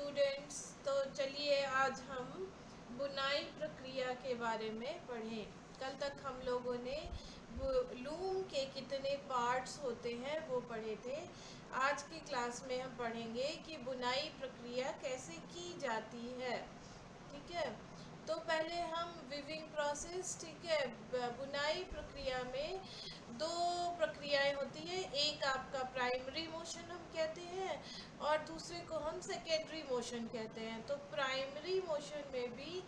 Students. तो चलिए आज हम बुनाई प्रक्रिया के बारे में पढ़ें। कल तक हम लोगों ने लूम के कितने पार्ट्स होते हैं वो पढ़े थे। आज की क्लास में हम पढ़ेंगे कि बुनाई प्रक्रिया कैसे की जाती है। ठीक है, तो पहले हम विविंग प्रोसेस, ठीक है, बुनाई प्रक्रिया में दो प्रक्रियाएं होती है। एक आपका प्राइमरी मोशन हम कहते हैं और दूसरे को हम सेकेंडरी मोशन कहते हैं। तो प्राइमरी मोशन में भी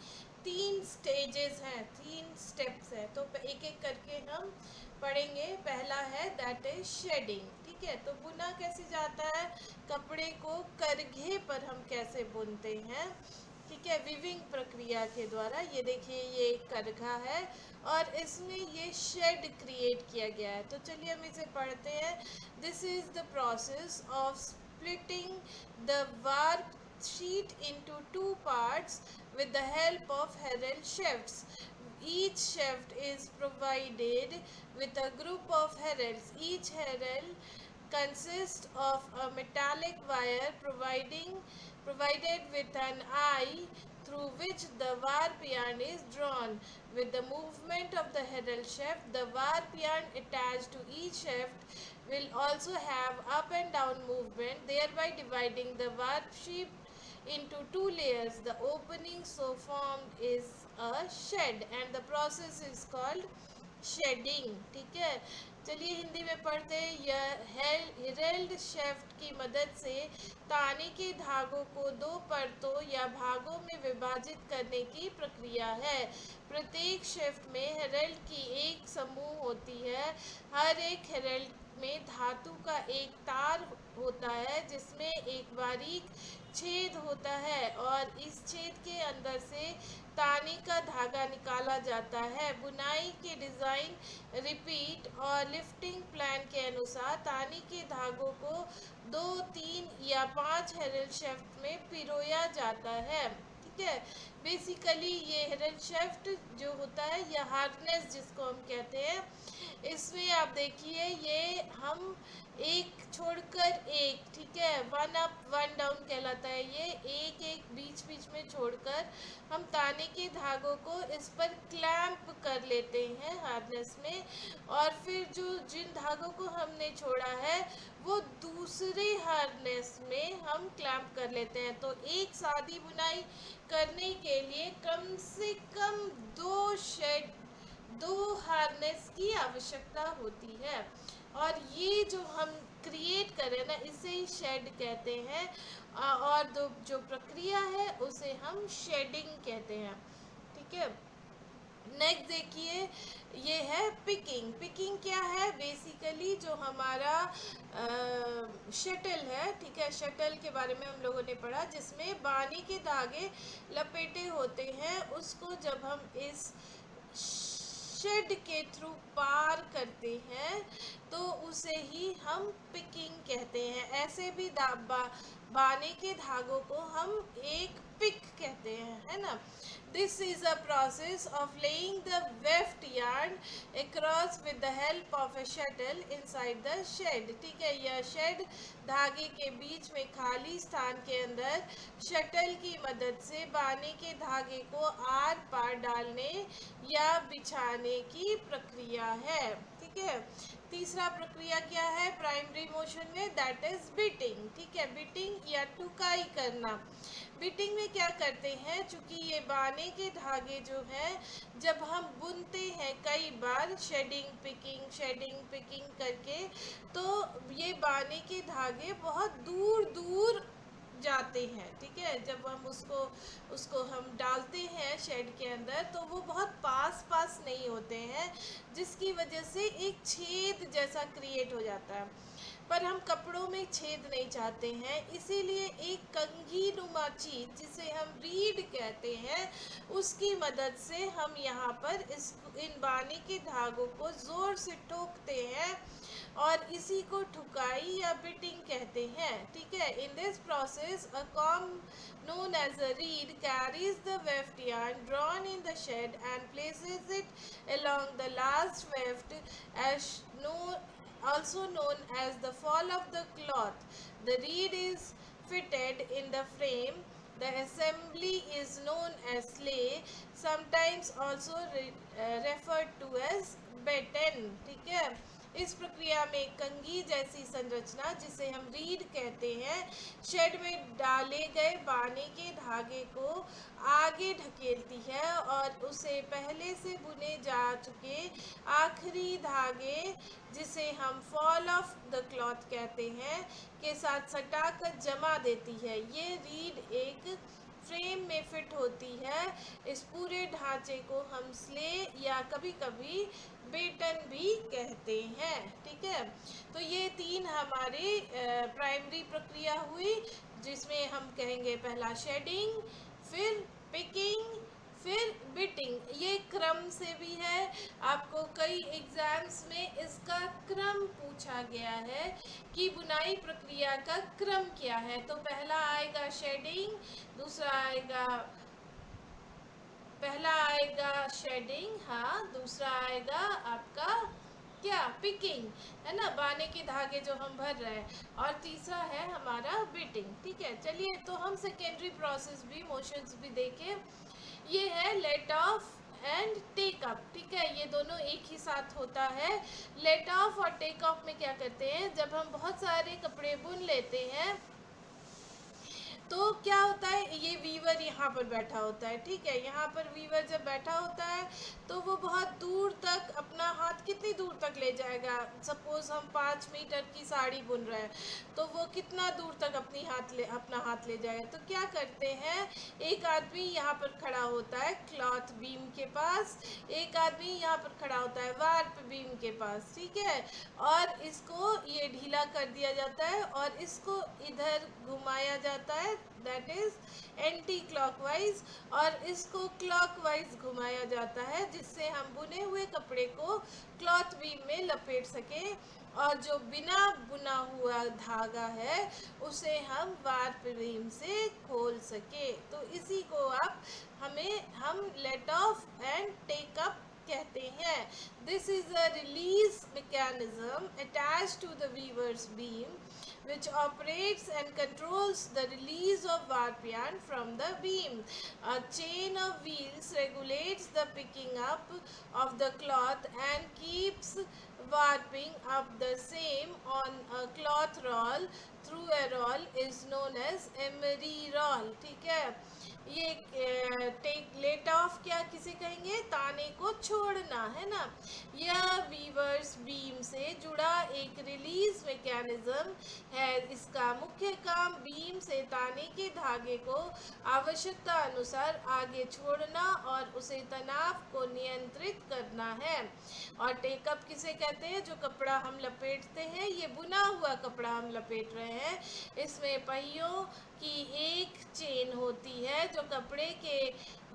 3 स्टेजेस हैं, 3 स्टेप्स हैं। तो एक एक करके हम पढ़ेंगे। पहला है दैट इज शेडिंग। ठीक है, तो बुना कैसे जाता है, कपड़े को करघे पर हम कैसे बुनते हैं। ठीक है, विविंग प्रक्रिया के द्वारा। ये देखिए, ये एक करघा है और इसमें ये शेड क्रिएट किया गया है। तो चलिए हम इसे पढ़ते हैं। This is the process of splitting the warp sheet into two parts with the help of Harel shafts. Each shaft is provided with a group of Harels. Each Harel consists of a metallic wire provided with an eye through which the warp yarn is drawn. With the movement of the Harel shaft, the warp yarn attached to each shaft will also have up and down movement, thereby dividing the warp sheet into two layers. The opening so formed is a shed and the process is called shedding. ठीक है, चलिए हिंदी में पढ़ते हैं। यह हेरेल्ड शेफ्ट की मदद से ताने के धागों को दो परतों या भागों में विभाजित करने की प्रक्रिया है। प्रत्येक शेफ्ट में हेरेल्ड की एक समूह होती है। हर एक हेरेल्ड में धातु का एक तार होता है जिसमें एक बारीक छेद होता है और इस छेद के अंदर से ताने का धागा निकाला जाता है। बुनाई के डिज़ाइन, रिपीट और लिफ्टिंग प्लान के अनुसार ताने के धागों को 2, 3 या 5 हेरल शेफ्ट में पिरोया जाता है। ठीक है, बेसिकली ये हेरल शेफ्ट जो होता है या हार्नेस जिसको हम कहते हैं, इसमें आप देखिए ये हम एक छोड़कर एक, ठीक है, 1 अप 1 डाउन कहलाता है। ये एक एक बीच बीच में छोड़कर हम ताने के धागों को इस पर क्लैंप कर लेते हैं हार्नेस में, और फिर जो जिन धागों को हमने छोड़ा है वो दूसरे हार्नेस में हम क्लैंप कर लेते हैं। तो एक सादी बुनाई करने के लिए कम से कम 2 हार्नेस की आवश्यकता होती है और ये जो हम क्रिएट करें ना, इसे ही शेड कहते हैं और जो प्रक्रिया है उसे हम शेडिंग कहते हैं। ठीक है, नेक्स्ट देखिए, ये है पिकिंग। पिकिंग क्या है, बेसिकली जो हमारा शटल है, ठीक है, शटल के बारे में हम लोगों ने पढ़ा जिसमें बानी के धागे लपेटे होते हैं। उसको जब हम इस शेड के थ्रू पार करते हैं तो उसे ही हम पिकिंग कहते हैं। ऐसे भी बाने के धागों को हम एक पिक कहते हैं, है ना। This is a process of laying the weft yarn across with the help of a shuttle inside the shed. ठीक है, यह शेड धागे के बीच में खाली स्थान के अंदर शटल की मदद से बाने के धागे को आर पार डालने या बिछाने की प्रक्रिया है। ठीक है, तीसरा प्रक्रिया क्या है प्राइमरी मोशन में, दैट इज बिटिंग। ठीक है, बिटिंग या टुकाई करना। बिटिंग में क्या करते हैं, चूंकि ये बाने के धागे जो हैं जब हम बुनते हैं कई बार शेडिंग पिकिंग करके, तो ये बाने के धागे बहुत दूर दूर जाते हैं। ठीक है, जब हम उसको हम डालते हैं शेड के अंदर तो वो बहुत पास नहीं होते हैं, जिसकी वजह से एक छेद जैसा क्रिएट हो जाता है। पर हम कपड़ों में छेद नहीं चाहते हैं, इसीलिए एक कंघी नुमा चीज जिसे हम रीड कहते हैं उसकी मदद से हम यहाँ पर इन बाने के धागों को जोर से ठोकते हैं और इसी को ठुकाई या बिटिंग कहते हैं। ठीक है, in this process a com known as a reed carries the weft yarn drawn in the shed and places it along the last weft, as also known as the fall of the cloth. The reed is fitted in the frame. The assembly is known as sley, sometimes also referred to as batten. ठीक है, इस प्रक्रिया में कंघी जैसी संरचना, जिसे हम रीड कहते हैं, शेड में डाले गए बाने के धागे को आगे ढकेलती है और उसे पहले से बुने जा चुके आखिरी धागे, जिसे हम फॉल ऑफ द क्लॉथ कहते हैं, के साथ सटाकर जमा देती है। ये रीड एक फ्रेम में फिट होती है। इस पूरे ढांचे को हम स्ले या कभी कभी बेटन भी कहते हैं। ठीक है, तो ये 3 हमारी प्राइमरी प्रक्रिया हुई, जिसमें हम कहेंगे पहला शेडिंग, फिर पिकिंग, फिर बिटिंग। ये क्रम से भी है, आपको कई एग्जाम्स में इसका क्रम पूछा गया है कि बुनाई प्रक्रिया का क्रम क्या है। तो पहला आएगा शेडिंग, पहला आएगा शेडिंग, हाँ, दूसरा आएगा आपका क्या, पिकिंग, है ना, बाने के धागे जो हम भर रहे हैं, और तीसरा है हमारा बिटिंग। ठीक है, चलिए तो हम सेकेंडरी प्रोसेस भी, मोशंस भी देखें। ये है let off and take up. ठीक है, ये दोनों एक ही साथ होता है। लेट ऑफ और टेक ऑफ में क्या करते हैं, जब हम बहुत सारे कपड़े बुन लेते हैं तो क्या होता है, ये वीवर यहाँ पर बैठा होता है। ठीक है, यहाँ पर वीवर जब बैठा होता है तो वो बहुत दूर तक अपना हाथ, कितनी दूर तक ले जाएगा, सपोज हम 5 मीटर की साड़ी बुन रहे हैं तो वो कितना दूर तक अपना हाथ ले जाएगा। तो क्या करते हैं, एक आदमी यहाँ पर खड़ा होता है क्लॉथ बीम के पास, एक आदमी यहाँ पर खड़ा होता है वार्प बीम के पास। ठीक है, और इसको ये ढीला कर दिया जाता है और इसको इधर घुमाया जाता है, दैट इज एंटी क्लॉकवाइज, और इसको क्लॉकवाइज घुमाया जाता है, जिससे हम बुने हुए कपड़े को क्लॉथ बीम में लपेट सकें, और जो बिना बुना हुआ धागा है उसे हम वार्प बीम से खोल सके। तो इसी को हम let off and take up कहते हैं। This is a release mechanism attached to the weaver's beam which operates and controls the release of warp yarn from the beam. A chain of wheels regulates the picking up of the cloth and keeps warping up the same on a cloth roll through a roll is known as emery roll. ठीक है, ये late of क्या किसे कहेंगे, ताने को छोड़ना, है ना। यह वीवर्स बीम से जुड़ा एक रिलीज मैकेनिज्म है। इसका मुख्य काम बीम से ताने के धागे को आवश्यकता अनुसार आगे छोड़ना और उसे तनाव को नियंत्रित करना है। और टेकअप किसे कहते हैं, जो कपड़ा हम लपेटते हैं, ये बुना हुआ कपड़ा हम लपेट रहे हैं, इसमें पहियों की एक चेन होती है जो कपड़े के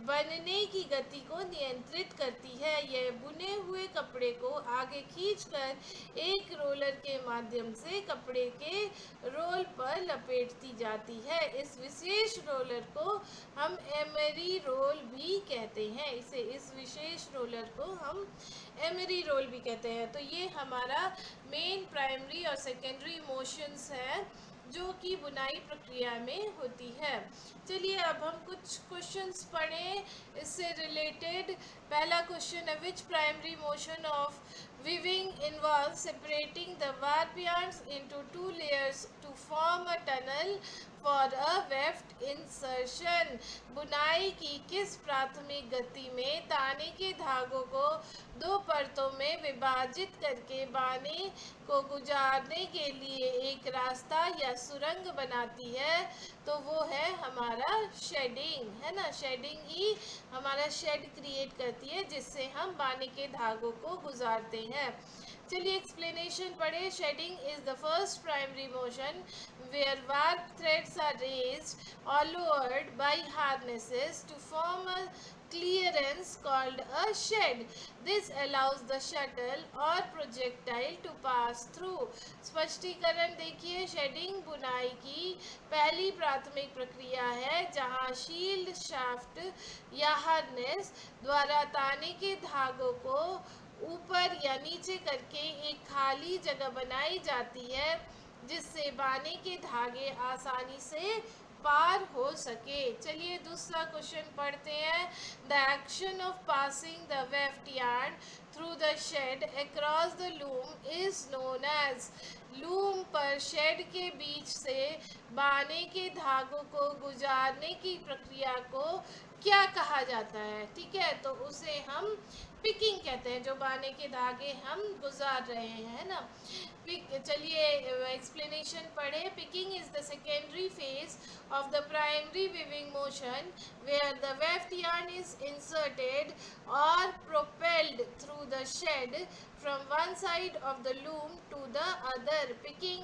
बनने की गति को नियंत्रित करती है। यह बुने हुए कपड़े को आगे खींचकर एक रोलर के माध्यम से कपड़े के रोल पर लपेटती जाती है। इस विशेष रोलर को हम एमरी रोल भी कहते हैं। इस विशेष रोलर को हम एमरी रोल भी कहते हैं। तो ये हमारा मेन, प्राइमरी और सेकेंडरी मोशंस है जो कि बुनाई प्रक्रिया में होती है। चलिए अब हम कुछ क्वेश्चंस पढ़ें इससे रिलेटेड। पहला क्वेश्चन है, which primary motion of weaving involve separating the warp yarns into 2 layers to form a tunnel for a weft insertion। बुनाई की किस प्राथमिक गति में ताने के धागों को 2 परतों में विभाजित करके बाने को गुजारने के लिए एक रास्ता या सुरंग बनाती है, तो वो है हमारा शेडिंग, है ना। शेडिंग ही हमारा शेड क्रिएट करती है जिससे हम बाने के धागों को गुजारते हैं। चलिए एक्सप्लेनेशन पढ़े। Shedding is the first primary motion where warp threads are raised और lowered by harnesses to form a clearance called a shed. This allows the shuttle or projectile to pass through। स्पष्टीकरण देखिए, shading बुनाई की पहली प्राथमिक प्रक्रिया है जहां शील्ड शाफ्ट या हार्नेस द्वारा ताने के धागों को ऊपर या नीचे करके एक खाली जगह बनाई जाती है जिससे बाने के धागे आसानी से पार हो सके। चलिए दूसरा क्वेश्चन पढ़ते हैं। The action of passing the weft yarn through the shed across the loom is known as. Loom पर शेड के बीच से बाने के धागों को गुजारने की प्रक्रिया को क्या कहा जाता है? ठीक है, तो उसे हम पिकिंग कहते हैं, जो बाने के धागे हम गुजार रहे हैं ना। चलिए एक्सप्लेनेशन पढ़े। Picking is the secondary phase of the primary weaving motion where the weft yarn is inserted or propelled through the shed from one side of the loom to the other. Picking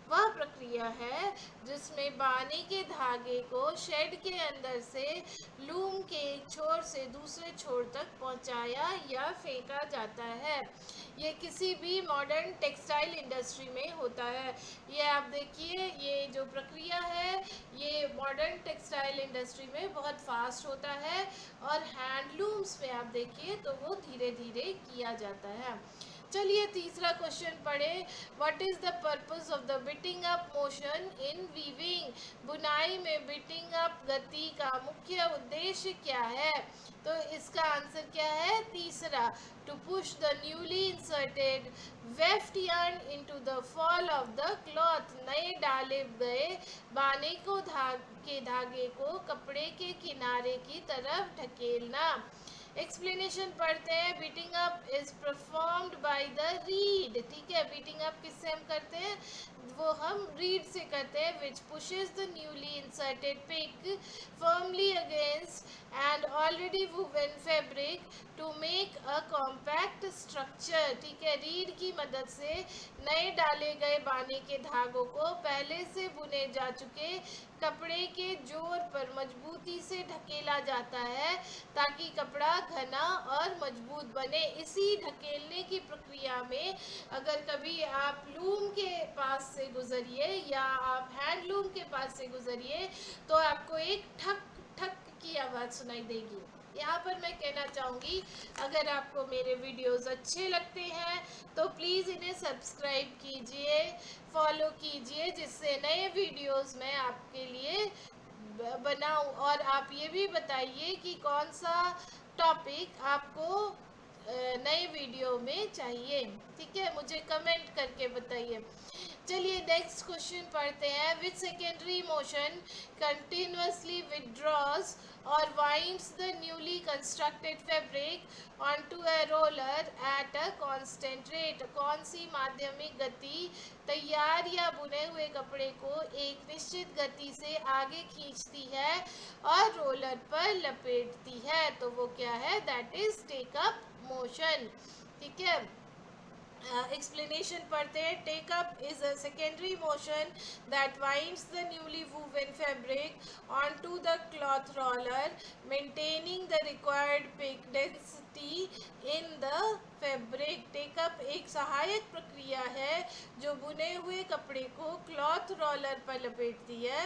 वह प्रक्रिया है जिसमें बाने के धागे को shade के अंदर से लूम के एक छोर से दूसरे छोर तक पहुंचाया या फेंका जाता है। ये किसी भी मॉडर्न टेक्सटाइल इंडस्ट्री में होता है। ये आप देखिए, ये जो प्रक्रिया है ये मॉडर्न टेक्सटाइल इंडस्ट्री में बहुत फास्ट होता है, और हैंडलूम्स में आप देखिए तो वो धीरे धीरे किया जाता है। चलिए तीसरा क्वेश्चन पढ़े। What is the purpose of the beating up motion in weaving. बुनाई में बिटिंग अप गति का मुख्य उद्देश्य क्या है? तो इसका आंसर क्या है? तीसरा, to push the newly inserted weft yarn into the fell of the cloth. नए डाले गए बाने को धागे को कपड़े के किनारे की तरफ ढकेलना। एक्सप्लेनेशन पढ़ते हैं। Beating up is performed by the read. ठीक है, बीटिंग अप किससे हम करते हैं? वो हम रीड से करते हैं। Which pushes the newly inserted pick firmly against and already woven fabric to make a compact structure. ठीक है, रीड की मदद से नए डाले गए बाने के धागों को पहले से बुने जा चुके कपड़े के जोर पर मजबूती से ढकेला जाता है ताकि कपड़ा घना और मजबूत बने। इसी ढकेलने की प्रक्रिया में अगर कभी आप लूम के पास से गुजरिए या आप हैंडलूम के पास से गुजरिए तो आपको एक ठक ठक की आवाज़ सुनाई देगी। यहाँ पर मैं कहना चाहूँगी, अगर आपको मेरे वीडियोस अच्छे लगते हैं तो प्लीज़ इन्हें सब्सक्राइब कीजिए, फॉलो कीजिए, जिससे नए वीडियोस मैं आपके लिए बनाऊं। और आप ये भी बताइए कि कौन सा टॉपिक आपको नए वीडियो में चाहिए। ठीक है, मुझे कमेंट करके बताइए। चलिए नेक्स्ट क्वेश्चन पढ़ते हैं। विच सेकेंडरी मोशन कंटिन्यूसली विथड्रॉज और winds the newly constructed fabric onto a roller at a constant rate. कौन सी माध्यमिक गति तैयार या बुने हुए कपड़े को एक निश्चित गति से आगे खींचती है और रोलर पर लपेटती है? तो वो क्या है? That is take up motion. ठीक है, explanation पढ़ते हैं। Take up is a secondary motion that winds the newly woven fabric onto the cloth roller maintaining the required pick density in the fabric. Take up एक सहायक प्रक्रिया है जो बुने हुए कपड़े को क्लॉथ रोलर पर लपेटती है,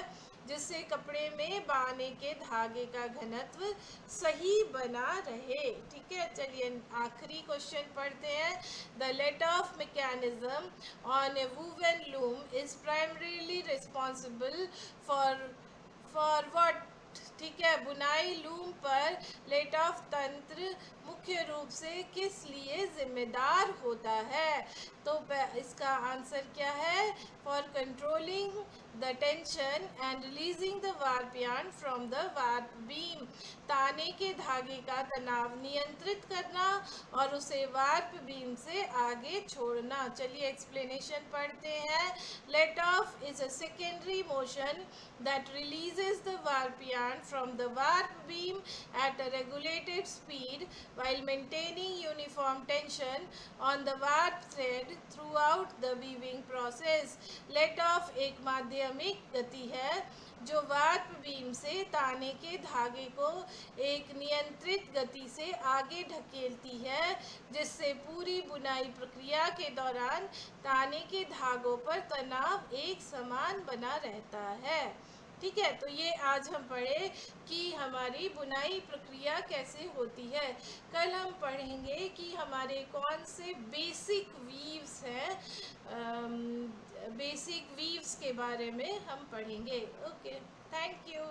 जिससे कपड़े में बाने के धागे का घनत्व सही बना रहे। ठीक है, चलिए आखिरी क्वेश्चन पढ़ते हैं। The let off mechanism on a woven loom is primarily responsible for what. ठीक है, बुनाई लूम पर लेट ऑफ तंत्र मुख्य रूप से किस लिए जिम्मेदार होता है? तो इसका आंसर क्या है? For controlling the tension and releasing the warp yarn from the warp beam. ताने के धागे का तनाव नियंत्रित करना और उसे वार्प बीम से आगे छोड़ना। चलिए एक्सप्लेनेशन पढ़ते हैं। Let off is a secondary motion that releases the warp yarn from the warp beam at a regulated speed while maintaining uniform tension on the warp thread throughout the weaving process. Let off एक माध्यमिक गति है जो warp beam से ताने के धागे को एक नियंत्रित गति से आगे ढकेलती है, जिससे पूरी बुनाई प्रक्रिया के दौरान ताने के धागों पर तनाव एक समान बना रहता है। ठीक है, तो ये आज हम पढ़े कि हमारी बुनाई प्रक्रिया कैसे होती है। कल हम पढ़ेंगे कि हमारे कौन से बेसिक वीव्स हैं, बेसिक वीव्स के बारे में हम पढ़ेंगे। ओके। Thank you.